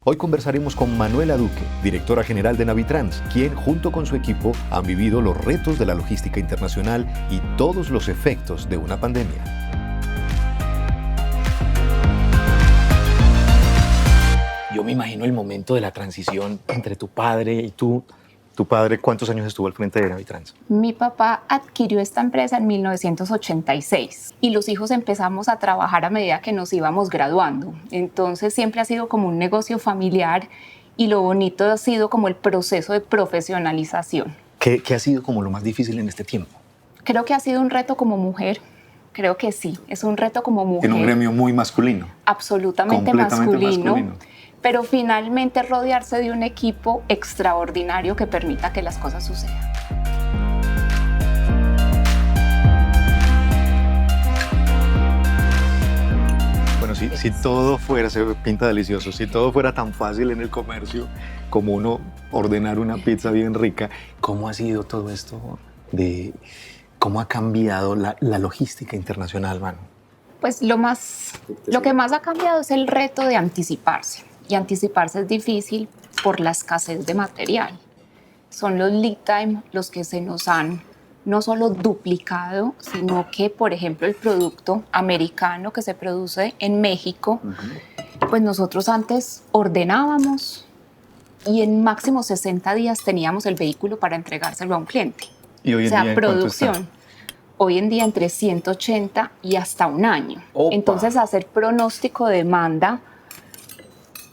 Hoy conversaremos con Manuela Duque, directora general de Navitrans, quien junto con su equipo han vivido los retos de la logística internacional y todos los efectos de una pandemia. Yo me imagino el momento de la transición entre tu padre y tú. ¿Tu padre cuántos años estuvo al frente de Navitrans? Mi papá adquirió esta empresa en 1986 y los hijos empezamos a trabajar a medida que nos íbamos graduando. Entonces siempre ha sido como un negocio familiar y lo bonito ha sido como el proceso de profesionalización. ¿Qué ha sido como lo más difícil en este tiempo? Creo que ha sido un reto como mujer. Creo que sí, es un reto como mujer. En un gremio muy masculino. Absolutamente masculino. Pero finalmente rodearse de un equipo extraordinario que permita que las cosas sucedan. Bueno, si todo fuera, se pinta delicioso, si todo fuera tan fácil en el comercio como uno ordenar una pizza bien rica, ¿cómo ha sido todo esto cómo ha cambiado la logística internacional, Manu? Pues lo que más ha cambiado es el reto de anticiparse. Y anticiparse es difícil por la escasez de material. Son los lead time los que se nos han no solo duplicado, sino que, por ejemplo, el producto americano que se produce en México, pues nosotros antes ordenábamos y en máximo 60 días teníamos el vehículo para entregárselo a un cliente. ¿Y hoy en día producción. Hoy en día entre 180 y hasta un año. ¡Opa! Entonces, hacer pronóstico de demanda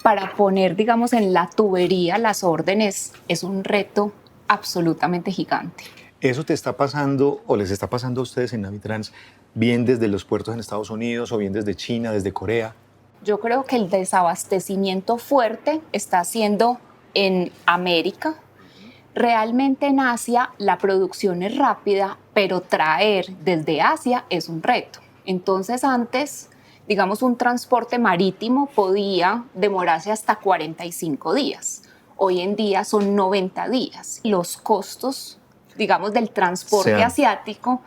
para poner, digamos, en la tubería las órdenes es un reto absolutamente gigante. ¿Eso te está pasando o les está pasando a ustedes en Navitrans bien desde los puertos en Estados Unidos o bien desde China, desde Corea? Yo creo que el desabastecimiento fuerte está haciendo en América. Realmente en Asia la producción es rápida, pero traer desde Asia es un reto. Entonces antes, digamos, un transporte marítimo podía demorarse hasta 45 días. Hoy en día son 90 días. Los costos, digamos, del transporte asiático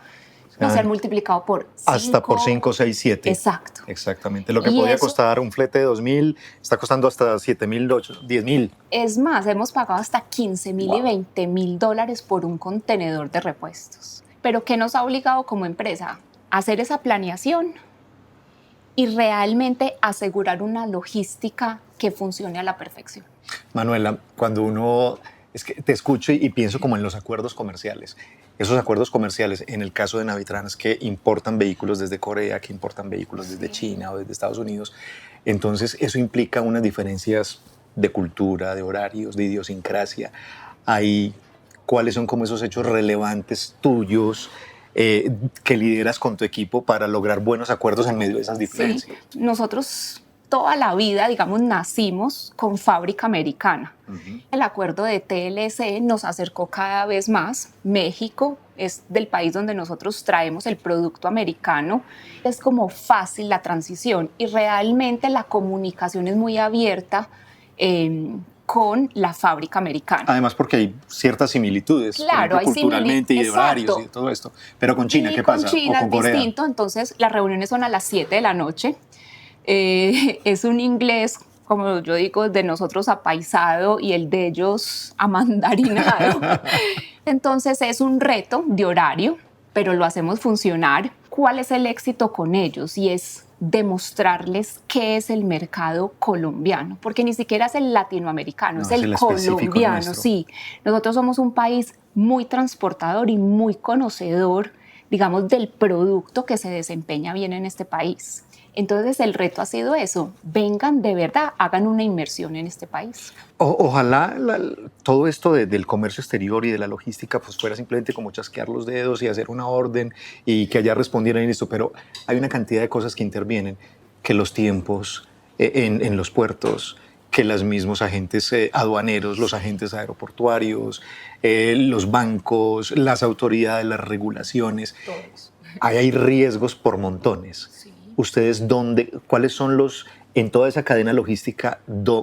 no se han multiplicado por 5. Hasta por 5, 6, 7. Exacto. Exactamente. Lo que podía costar un flete de 2.000 está costando hasta 7.000, 10.000. Es más, hemos pagado hasta 15.000 y 20.000 dólares por un contenedor de repuestos. Pero ¿qué nos ha obligado como empresa? A hacer esa planeación y realmente asegurar una logística que funcione a la perfección. Manuela, cuando es que te escucho y pienso como en los acuerdos comerciales. Esos acuerdos comerciales, en el caso de Navitrans, que importan vehículos desde Corea, que importan vehículos desde China o desde Estados Unidos, entonces eso implica unas diferencias de cultura, de horarios, de idiosincrasia. ¿Cuáles son como esos hechos relevantes tuyos que lideras con tu equipo para lograr buenos acuerdos en medio de esas diferencias? Sí. Nosotros toda la vida, digamos, nacimos con fábrica americana. El acuerdo de TLC nos acercó cada vez más. México es del país donde nosotros traemos el producto americano. Es como fácil la transición y realmente la comunicación es muy abierta con la fábrica americana. Además porque hay ciertas similitudes, claro, por ejemplo, culturalmente y de horarios y de todo esto. Pero con China, ¿qué pasa? Con China o con es Corea. distinto, entonces las reuniones son a las 7 de la noche. Es un inglés, como yo digo, de nosotros apaisado y el de ellos amandarinado. Entonces es un reto de horario, pero lo hacemos funcionar. ¿Cuál es el éxito con ellos? Y es demostrarles qué es el mercado colombiano, porque ni siquiera es el latinoamericano, es el colombiano. Sí, nosotros somos un país muy transportador y muy conocedor, digamos, del producto que se desempeña bien en este país. Entonces el reto ha sido eso, vengan de verdad, hagan una inversión en este país. Ojalá todo esto del comercio exterior y de la logística pues fuera simplemente como chasquear los dedos y hacer una orden y que allá respondieran en esto, pero hay una cantidad de cosas que intervienen, que los tiempos en los puertos, que los mismos agentes aduaneros, los agentes aeroportuarios, los bancos, las autoridades, las regulaciones. Todos. Hay riesgos por montones. Sí. ¿Ustedes cuáles son en toda esa cadena logística,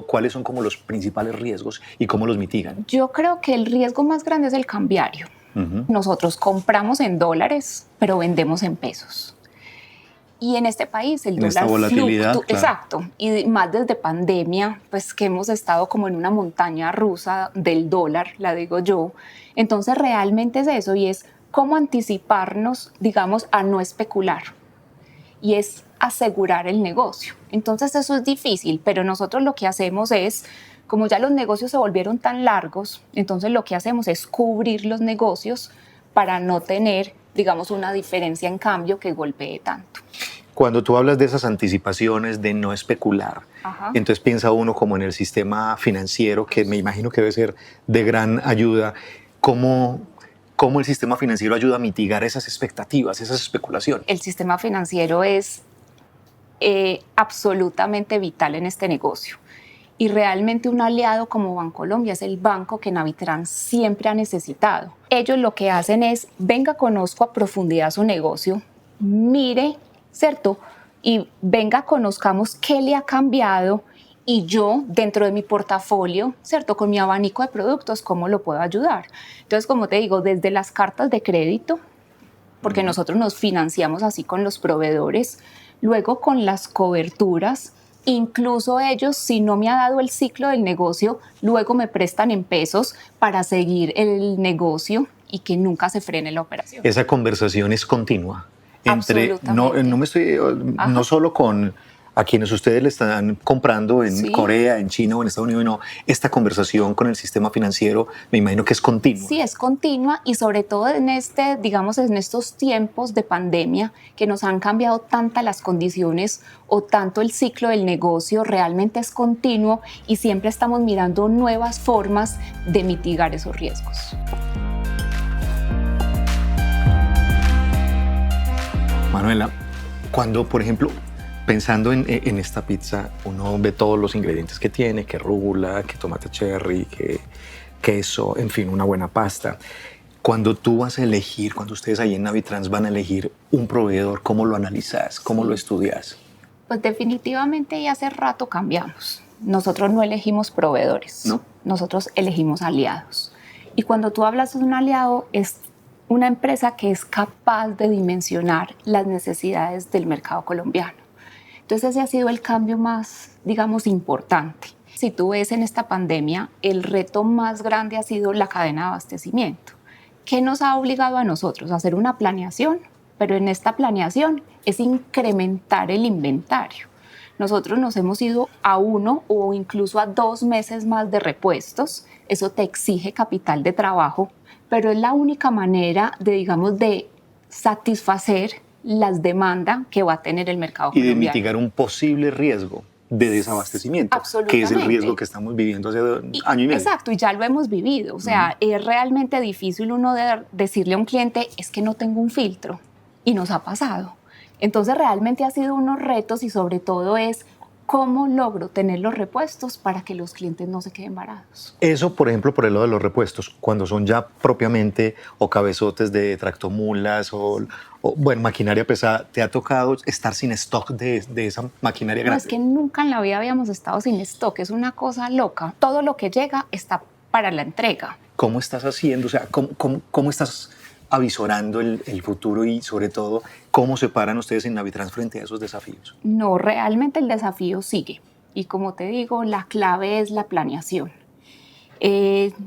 cuáles son como los principales riesgos y cómo los mitigan? Yo creo que el riesgo más grande es el cambiario. Nosotros compramos en dólares, pero vendemos en pesos. Y en este país el En esta dólar volatilidad, claro. Exacto, y más desde pandemia, pues que hemos estado como en una montaña rusa del dólar, la digo yo. Entonces realmente es eso, y es cómo anticiparnos, digamos, a no especular, y es asegurar el negocio. Entonces eso es difícil, pero nosotros lo que hacemos es, como ya los negocios se volvieron tan largos, entonces lo que hacemos es cubrir los negocios para no tener, digamos, una diferencia en cambio que golpee tanto. Cuando tú hablas de esas anticipaciones, de no especular, Ajá. entonces piensa uno como en el sistema financiero, que me imagino que debe ser de gran ayuda. ¿Cómo el sistema financiero ayuda a mitigar esas expectativas, esas especulaciones? El sistema financiero es absolutamente vital en este negocio. Y realmente un aliado como Bancolombia es el banco que Navitrans siempre ha necesitado. Ellos lo que hacen es, venga, conozco a profundidad su negocio, mire, ¿cierto? Y venga, conozcamos qué le ha cambiado, y yo, dentro de mi portafolio, ¿cierto? Con mi abanico de productos, ¿cómo lo puedo ayudar? Entonces, como te digo, desde las cartas de crédito, porque nosotros nos financiamos así con los proveedores, luego con las coberturas, incluso ellos, si no me ha dado el ciclo del negocio, luego me prestan en pesos para seguir el negocio y que nunca se frene la operación. Esa conversación es continua. Absolutamente. No me estoy, no solo con a quienes ustedes le están comprando en Sí. Corea, en China o en Estados Unidos, no, esta conversación con el sistema financiero me imagino que es continua. Sí, es continua, y sobre todo en digamos, en estos tiempos de pandemia que nos han cambiado tantas las condiciones o tanto el ciclo del negocio, realmente es continuo y siempre estamos mirando nuevas formas de mitigar esos riesgos. Manuela, cuando, por ejemplo, pensando en esta pizza, uno ve todos los ingredientes que tiene, que rúcula, que tomate cherry, que queso, en fin, una buena pasta. Cuando tú vas a elegir, cuando ustedes ahí en Navitrans van a elegir un proveedor, ¿cómo lo analizas? ¿Cómo lo estudias? Pues definitivamente ya hace rato cambiamos. Nosotros no elegimos proveedores, ¿No? Nosotros elegimos aliados. Y cuando tú hablas de un aliado, es una empresa que es capaz de dimensionar las necesidades del mercado colombiano. Entonces ese ha sido el cambio más, digamos, importante. Si tú ves en esta pandemia, el reto más grande ha sido la cadena de abastecimiento. ¿Qué nos ha obligado a nosotros? A hacer una planeación, pero en esta planeación es incrementar el inventario. Nosotros nos hemos ido a 1 o incluso a 2 meses más de repuestos. Eso te exige capital de trabajo, pero es la única manera de, digamos, de satisfacer las demandas que va a tener el mercado Y de colombiano. mitigar un posible riesgo de desabastecimiento, que es el riesgo que estamos viviendo hace año y medio. Exacto, y ya lo hemos vivido. O sea, es realmente difícil uno decirle a un cliente, es que no tengo un filtro, y nos ha pasado. Entonces realmente ha sido unos retos, y sobre todo es cómo logro tener los repuestos para que los clientes no se queden varados. Eso, por ejemplo, por el lado de los repuestos, cuando son ya propiamente o cabezotes de tractomulas o bueno, maquinaria pesada, ¿te ha tocado estar sin stock de esa maquinaria No, grande? es que nunca en la vida habíamos estado sin stock, es una cosa loca. Todo lo que llega está para la entrega. ¿Cómo estás haciendo? O sea, ¿cómo estás avisorando el futuro y, sobre todo, cómo se paran ustedes en Navitrans frente a esos desafíos? No, realmente el desafío sigue. Y como te digo, la clave es la planeación.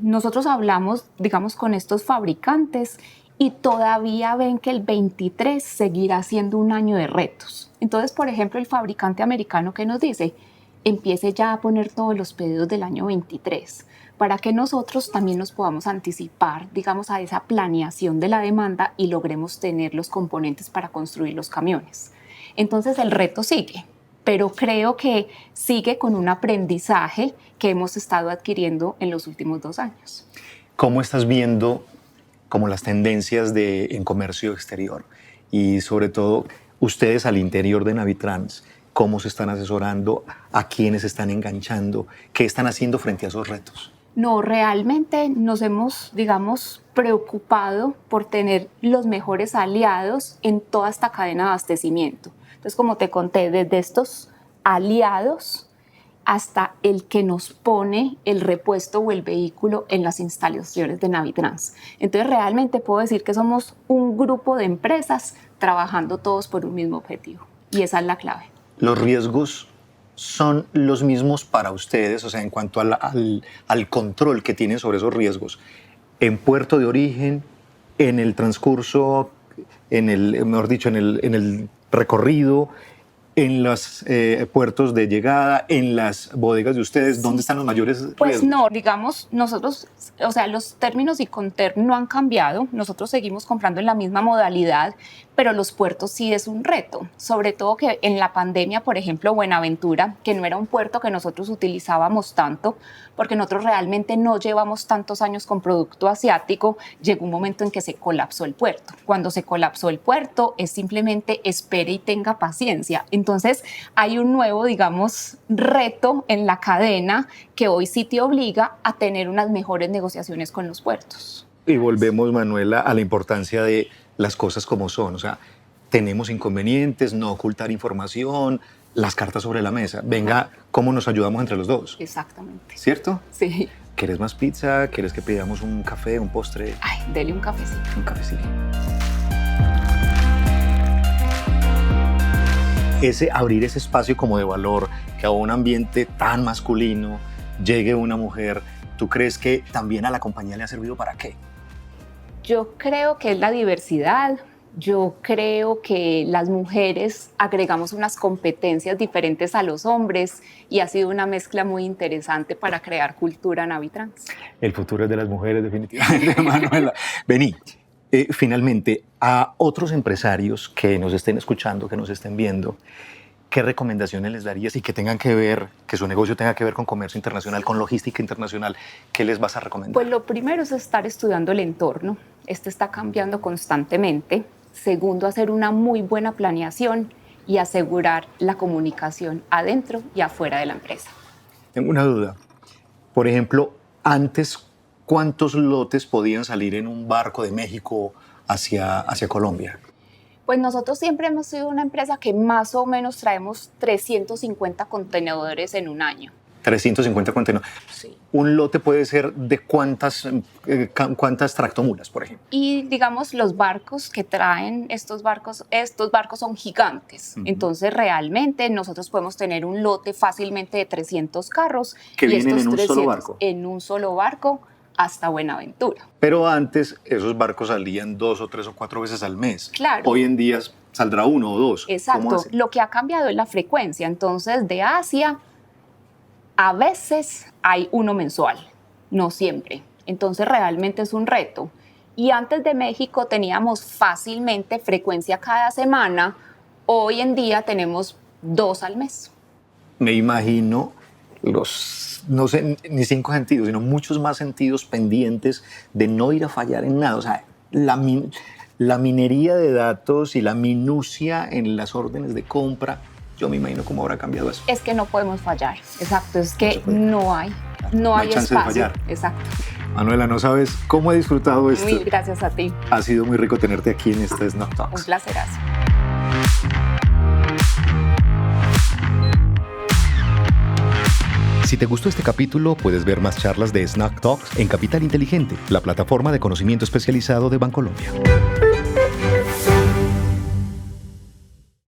Nosotros hablamos, digamos, con estos fabricantes y todavía ven que el 23 seguirá siendo un año de retos. Entonces, por ejemplo, el fabricante americano que nos dice, empiece ya a poner todos los pedidos del año 23, para que nosotros también nos podamos anticipar, digamos, a esa planeación de la demanda y logremos tener los componentes para construir los camiones. Entonces el reto sigue, pero creo que sigue con un aprendizaje que hemos estado adquiriendo en los últimos 2 años. ¿Cómo estás viendo como las tendencias en comercio exterior? Y sobre todo, ustedes al interior de Navitrans, ¿cómo se están asesorando? ¿A quiénes están enganchando? ¿Qué están haciendo frente a esos retos? No, realmente nos hemos, digamos, preocupado por tener los mejores aliados en toda esta cadena de abastecimiento. Entonces, como te conté, desde estos aliados hasta el que nos pone el repuesto o el vehículo en las instalaciones de Navitrans. Entonces, realmente puedo decir que somos un grupo de empresas trabajando todos por un mismo objetivo. Y esa es la clave. Los riesgos son los mismos para ustedes, o sea, en cuanto al control que tienen sobre esos riesgos, en puerto de origen, en el transcurso, mejor dicho, en el recorrido, en los puertos de llegada, en las bodegas de ustedes, ¿dónde están los mayores riesgos? Pues no, digamos, nosotros, o sea, los términos Iconter no han cambiado, nosotros seguimos comprando en la misma modalidad, pero los puertos sí es un reto, sobre todo que en la pandemia, por ejemplo, Buenaventura, que no era un puerto que nosotros utilizábamos tanto, porque nosotros realmente no llevamos tantos años con producto asiático, llegó un momento en que se colapsó el puerto. Cuando se colapsó el puerto, es simplemente espere y tenga paciencia. Entonces, hay un nuevo, digamos, reto en la cadena que hoy sí te obliga a tener unas mejores negociaciones con los puertos. Y volvemos, Manuela, a la importancia de las cosas como son. O sea, tenemos inconvenientes, no ocultar información, las cartas sobre la mesa. Venga, ¿cómo nos ayudamos entre los dos? Exactamente. ¿Cierto? Sí. ¿Quieres más pizza? ¿Quieres que pidamos un café, un postre? Ay, dele un cafecito. Un cafecito. Abrir ese espacio como de valor, que a un ambiente tan masculino llegue una mujer, ¿tú crees que también a la compañía le ha servido para qué? Yo creo que es la diversidad. Yo creo que las mujeres agregamos unas competencias diferentes a los hombres y ha sido una mezcla muy interesante para crear cultura Navitrans. El futuro es de las mujeres, definitivamente, Manuela. Vení, finalmente, a otros empresarios que nos estén escuchando, que nos estén viendo, ¿qué recomendaciones les darías y que tengan que ver, que su negocio tenga que ver con comercio internacional, con logística internacional? ¿Qué les vas a recomendar? Pues lo primero es estar estudiando el entorno. Este está cambiando constantemente. Segundo, hacer una muy buena planeación y asegurar la comunicación adentro y afuera de la empresa. Tengo una duda. Por ejemplo, antes, ¿cuántos lotes podían salir en un barco de México hacia Colombia? Pues nosotros siempre hemos sido una empresa que más o menos traemos 350 contenedores en un año. 350 contenedores. Sí. Un lote puede ser de cuántas tractomulas, por ejemplo. Y digamos, los barcos que traen estos barcos son gigantes. Entonces, realmente nosotros podemos tener un lote fácilmente de 300 carros. Que y vienen estos en un 300 solo barco. En un solo barco hasta Buenaventura. Pero antes esos barcos salían 2 o 3 o 4 veces al mes. Claro. Hoy en día saldrá 1 o 2. Exacto. Lo que ha cambiado es la frecuencia. Entonces, de Asia, a veces hay uno mensual, no siempre. Entonces, realmente es un reto. Y antes de México teníamos fácilmente frecuencia cada semana. Hoy en día tenemos 2 al mes. Me imagino no sé, ni 5 sentidos, sino muchos más sentidos pendientes de no ir a fallar en nada. O sea, la minería de datos y la minucia en las órdenes de compra, yo me imagino cómo habrá cambiado eso. Es que no podemos fallar, exacto, es que no hay chance de espacio. fallar. Exacto. Manuela, no sabes cómo he disfrutado esto. Mil gracias a ti. Ha sido muy rico tenerte aquí en este Snack Talks. Un placerazo. Si te gustó este capítulo, puedes ver más charlas de Snack Talks en Capital Inteligente, la plataforma de conocimiento especializado de Bancolombia.